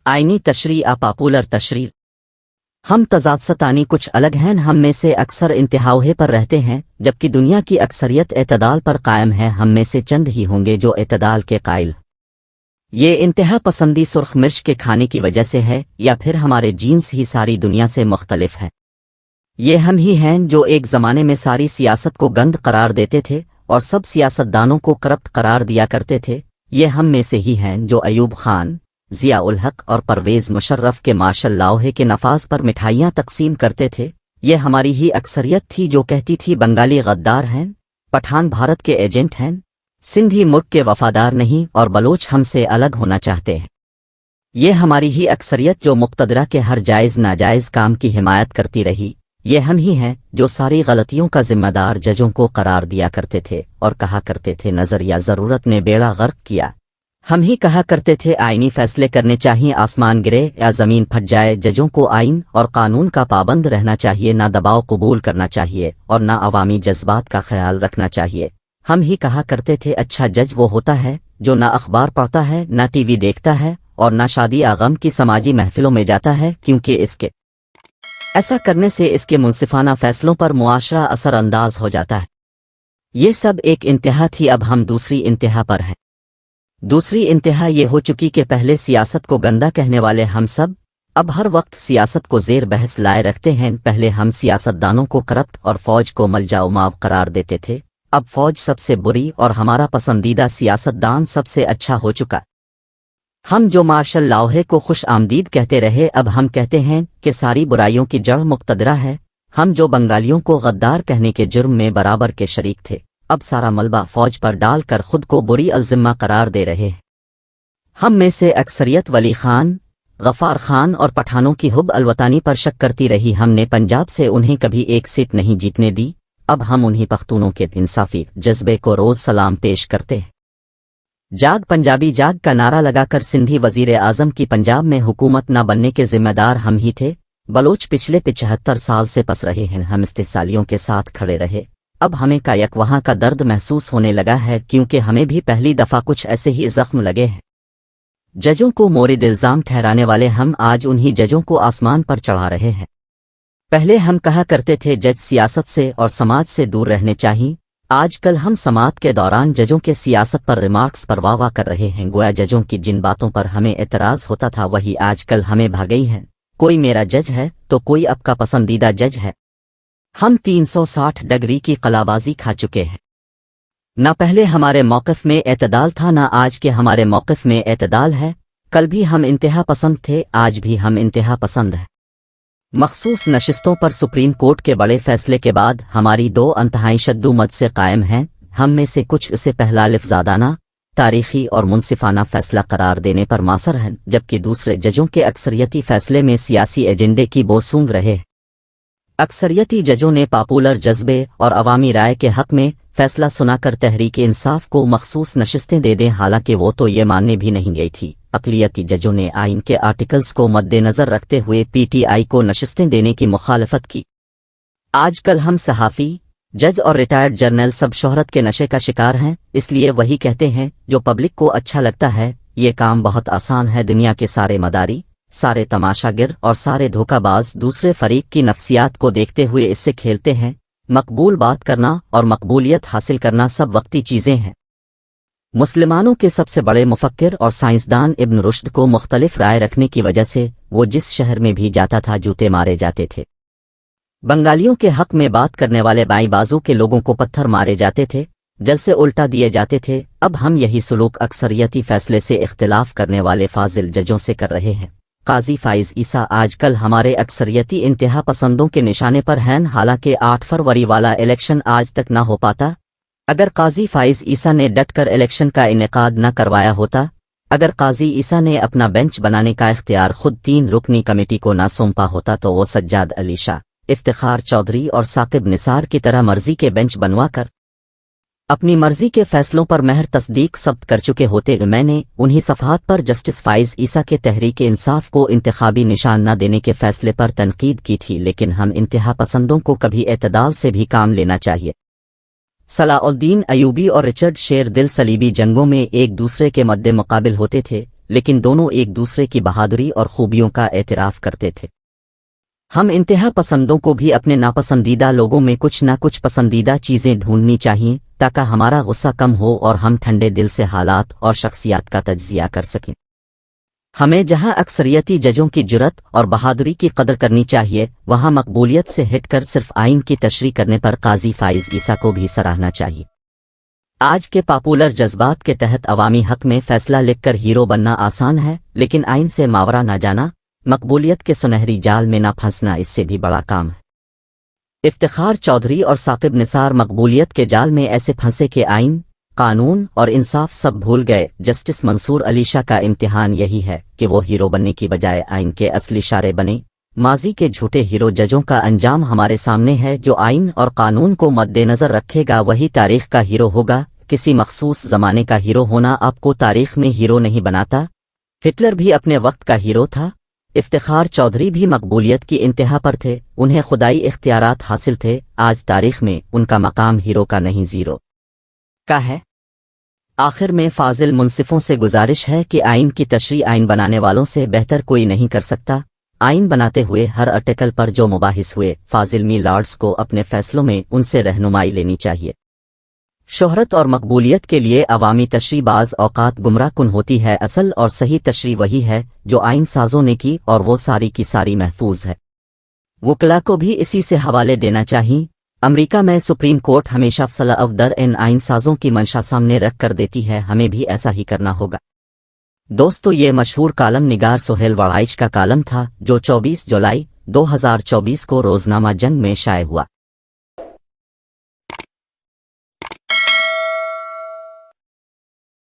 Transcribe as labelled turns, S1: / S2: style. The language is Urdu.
S1: آئینی تشریح پاپولر تشریح ہم تضاد ستانی کچھ الگ ہیں، ہم میں سے اکثر انتہاؤہے پر رہتے ہیں جبکہ دنیا کی اکثریت اعتدال پر قائم ہے، ہم میں سے چند ہی ہوں گے جو اعتدال کے قائل۔ یہ انتہا پسندی سرخ مرچ کے کھانے کی وجہ سے ہے یا پھر ہمارے جینس ہی ساری دنیا سے مختلف ہے؟ یہ ہم ہی ہیں جو ایک زمانے میں ساری سیاست کو گند قرار دیتے تھے اور سب سیاستدانوں کو کرپٹ قرار دیا کرتے تھے۔ یہ ہم میں سے ہی ہیں جو ایوب خان، ضیاء الحق اور پرویز مشرف کے مارشل لاء کے نفاذ پر مٹھائیاں تقسیم کرتے تھے۔ یہ ہماری ہی اکثریت تھی جو کہتی تھی بنگالی غدار ہیں، پٹھان بھارت کے ایجنٹ ہیں، سندھی ملک کے وفادار نہیں اور بلوچ ہم سے الگ ہونا چاہتے ہیں۔ یہ ہماری ہی اکثریت جو مقتدرہ کے ہر جائز ناجائز کام کی حمایت کرتی رہی۔ یہ ہم ہی ہیں جو ساری غلطیوں کا ذمہ دار ججوں کو قرار دیا کرتے تھے اور کہا کرتے تھے نظر یا ضرورت نے بیڑا غرق کیا۔ ہم ہی کہا کرتے تھے آئینی فیصلے کرنے چاہیے، آسمان گرے یا زمین پھٹ جائے، ججوں کو آئین اور قانون کا پابند رہنا چاہیے، نہ دباؤ قبول کرنا چاہیے اور نہ عوامی جذبات کا خیال رکھنا چاہیے۔ ہم ہی کہا کرتے تھے اچھا جج وہ ہوتا ہے جو نہ اخبار پڑھتا ہے، نہ ٹی وی دیکھتا ہے اور نہ شادی غم کی سماجی محفلوں میں جاتا ہے، کیونکہ ایسا کرنے سے اس کے منصفانہ فیصلوں پر معاشرہ اثر انداز ہو جاتا ہے۔ یہ سب ایک انتہا تھی، اب ہم دوسری انتہا پر ہیں۔ دوسری انتہا یہ ہو چکی کہ پہلے سیاست کو گندا کہنے والے ہم سب اب ہر وقت سیاست کو زیر بحث لائے رکھتے ہیں۔ پہلے ہم سیاستدانوں کو کرپٹ اور فوج کو ملجا و مآو قرار دیتے تھے، اب فوج سب سے بری اور ہمارا پسندیدہ سیاستدان سب سے اچھا ہو چکا۔ ہم جو مارشل لاء کو خوش آمدید کہتے رہے، اب ہم کہتے ہیں کہ ساری برائیوں کی جڑ مقتدرہ ہے۔ ہم جو بنگالیوں کو غدار کہنے کے جرم میں برابر کے شریک تھے، اب سارا ملبہ فوج پر ڈال کر خود کو بری الذمہ قرار دے رہے ہیں۔ ہم میں سے اکثریت ولی خان، غفار خان اور پٹھانوں کی حب الوطنی پر شک کرتی رہی۔ ہم نے پنجاب سے انہیں کبھی ایک سیٹ نہیں جیتنے دی، اب ہم انہی پختونوں کے انصافی جذبے کو روز سلام پیش کرتے ہیں۔ جاگ پنجابی جاگ کا نعرہ لگا کر سندھی وزیر اعظم کی پنجاب میں حکومت نہ بننے کے ذمہ دار ہم ہی تھے۔ بلوچ پچھلے 75 سال سے پس رہے ہیں، ہم استحصالیوں کے ساتھ کھڑے رہے، اب ہمیں کا یک وہاں کا درد محسوس ہونے لگا ہے، کیونکہ ہمیں بھی پہلی دفعہ کچھ ایسے ہی زخم لگے ہیں۔ ججوں کو مورد الزام ٹھہرانے والے ہم آج انہی ججوں کو آسمان پر چڑھا رہے ہیں۔ پہلے ہم کہا کرتے تھے جج سیاست سے اور سماج سے دور رہنے چاہیے، آج کل ہم سماعت کے دوران ججوں کے سیاست پر ریمارکس پر واہ کر رہے ہیں، گویا ججوں کی جن باتوں پر ہمیں اعتراض ہوتا تھا وہی آج کل ہمیں بھا گئی ہیں۔ کوئی میرا جج ہے تو کوئی آپ کا پسندیدہ جج ہے۔ ہم 360 ڈگری کی قلابازی کھا چکے ہیں۔ نہ پہلے ہمارے موقف میں اعتدال تھا، نہ آج کے ہمارے موقف میں اعتدال ہے۔ کل بھی ہم انتہا پسند تھے، آج بھی ہم انتہا پسند ہیں۔ مخصوص نشستوں پر سپریم کورٹ کے بڑے فیصلے کے بعد ہماری دو انتہائی شدومت سے قائم ہیں۔ ہم میں سے کچھ اسے پہلا لفظادانہ، تاریخی اور منصفانہ فیصلہ قرار دینے پر ماثر ہیں، جبکہ دوسرے ججوں کے اکثریتی فیصلے میں سیاسی ایجنڈے کی بو سونگ رہے ہیں۔ اکثریتی ججوں نے پاپولر جذبے اور عوامی رائے کے حق میں فیصلہ سنا کر تحریک انصاف کو مخصوص نشستیں دے دیں، حالانکہ وہ تو یہ ماننے بھی نہیں گئی تھی۔ اقلیتی ججوں نے آئین کے آرٹیکلز کو مد نظر رکھتے ہوئے پی ٹی آئی کو نشستیں دینے کی مخالفت کی۔ آج کل ہم صحافی، جج اور ریٹائرڈ جرنل سب شہرت کے نشے کا شکار ہیں، اس لیے وہی کہتے ہیں جو پبلک کو اچھا لگتا ہے۔ یہ کام بہت آسان ہے، دنیا کے سارے مداری، سارے تماشا گر اور سارے دھوکہ باز دوسرے فریق کی نفسیات کو دیکھتے ہوئے اس سے کھیلتے ہیں۔ مقبول بات کرنا اور مقبولیت حاصل کرنا سب وقتی چیزیں ہیں۔ مسلمانوں کے سب سے بڑے مفکر اور سائنسدان ابن رشد کو مختلف رائے رکھنے کی وجہ سے وہ جس شہر میں بھی جاتا تھا جوتے مارے جاتے تھے۔ بنگالیوں کے حق میں بات کرنے والے بائیں بازو کے لوگوں کو پتھر مارے جاتے تھے، جل سے الٹا دیے جاتے تھے۔ اب ہم یہی سلوک اکثریتی فیصلے سے اختلاف کرنے والے فاضل ججوں سے کر رہے ہیں۔ قاضی فائز عیسیٰ آج کل ہمارے اکثریتی انتہا پسندوں کے نشانے پر ہیں، حالانکہ 8 فروری والا الیکشن آج تک نہ ہو پاتا۔ اگر قاضی فائز عیسیٰ نے ڈٹ کر الیکشن کا انعقاد نہ کروایا ہوتا، اگر قاضی عیسیٰ نے اپنا بینچ بنانے کا اختیار خود 3 رکنی کمیٹی کو نہ سونپا ہوتا تو وہ سجاد علی شاہ، افتخار چودھری اور ثاقب نثار کی طرح مرضی کے بینچ بنوا کر اپنی مرضی کے فیصلوں پر مہر تصدیق ثبت کر چکے ہوتے۔ میں نے انہی صفحات پر جسٹس فائز عیسیٰ کے تحریک انصاف کو انتخابی نشان نہ دینے کے فیصلے پر تنقید کی تھی، لیکن ہم انتہا پسندوں کو کبھی اعتدال سے بھی کام لینا چاہیے۔ صلاح الدین ایوبی اور رچرڈ شیر دل صلیبی جنگوں میں ایک دوسرے کے مد مقابل ہوتے تھے، لیکن دونوں ایک دوسرے کی بہادری اور خوبیوں کا اعتراف کرتے تھے۔ ہم انتہا پسندوں کو بھی اپنے ناپسندیدہ لوگوں میں کچھ نہ کچھ پسندیدہ چیزیں ڈھونڈنی چاہیے تاکہ ہمارا غصہ کم ہو اور ہم ٹھنڈے دل سے حالات اور شخصیات کا تجزیہ کر سکیں۔ ہمیں جہاں اکثریتی ججوں کی جرات اور بہادری کی قدر کرنی چاہیے، وہاں مقبولیت سے ہٹ کر صرف آئین کی تشریح کرنے پر قاضی فائز عیسیٰ کو بھی سراہنا چاہیے۔ آج کے پاپولر جذبات کے تحت عوامی حق میں فیصلہ لکھ کر ہیرو بننا آسان ہے، لیکن آئین سے ماورا نہ جانا، مقبولیت کے سنہری جال میں نہ پھنسنا اس سے بھی بڑا کام ہے۔ افتخار چودھری اور ثاقب نثار مقبولیت کے جال میں ایسے پھنسے کہ آئین، قانون اور انصاف سب بھول گئے۔ جسٹس منصور علی شاہ کا امتحان یہی ہے کہ وہ ہیرو بننے کی بجائے آئین کے اصلی اشارے بنے۔ ماضی کے جھوٹے ہیرو ججوں کا انجام ہمارے سامنے ہے۔ جو آئین اور قانون کو مد نظر رکھے گا وہی تاریخ کا ہیرو ہوگا۔ کسی مخصوص زمانے کا ہیرو ہونا آپ کو تاریخ میں ہیرو نہیں بناتا۔ ہٹلر بھی اپنے وقت کا ہیرو تھا۔ افتخار چودھری بھی مقبولیت کی انتہا پر تھے، انہیں خدائی اختیارات حاصل تھے۔ آج تاریخ میں ان کا مقام ہیرو کا نہیں زیرو کا ہے۔ آخر میں فاضل منصفوں سے گزارش ہے کہ آئین کی تشریح آئین بنانے والوں سے بہتر کوئی نہیں کر سکتا۔ آئین بناتے ہوئے ہر آرٹیکل پر جو مباحث ہوئے، فاضل می لارڈز کو اپنے فیصلوں میں ان سے رہنمائی لینی چاہیے۔ شہرت اور مقبولیت کے لیے عوامی تشریح بعض اوقات گمراہ کن ہوتی ہے۔ اصل اور صحیح تشریح وہی ہے جو آئین سازوں نے کی، اور وہ ساری کی ساری محفوظ ہے۔ وکلا کو بھی اسی سے حوالے دینا چاہیے۔ امریکہ میں سپریم کورٹ ہمیشہ فصل در ان آئین سازوں کی منشا سامنے رکھ کر دیتی ہے، ہمیں بھی ایسا ہی کرنا ہوگا۔ دوستو، یہ مشہور کالم نگار سہیل وڑائچ کا کالم تھا جو 24 جولائی 2024 کو روزنامہ جنگ میں شائع ہوا۔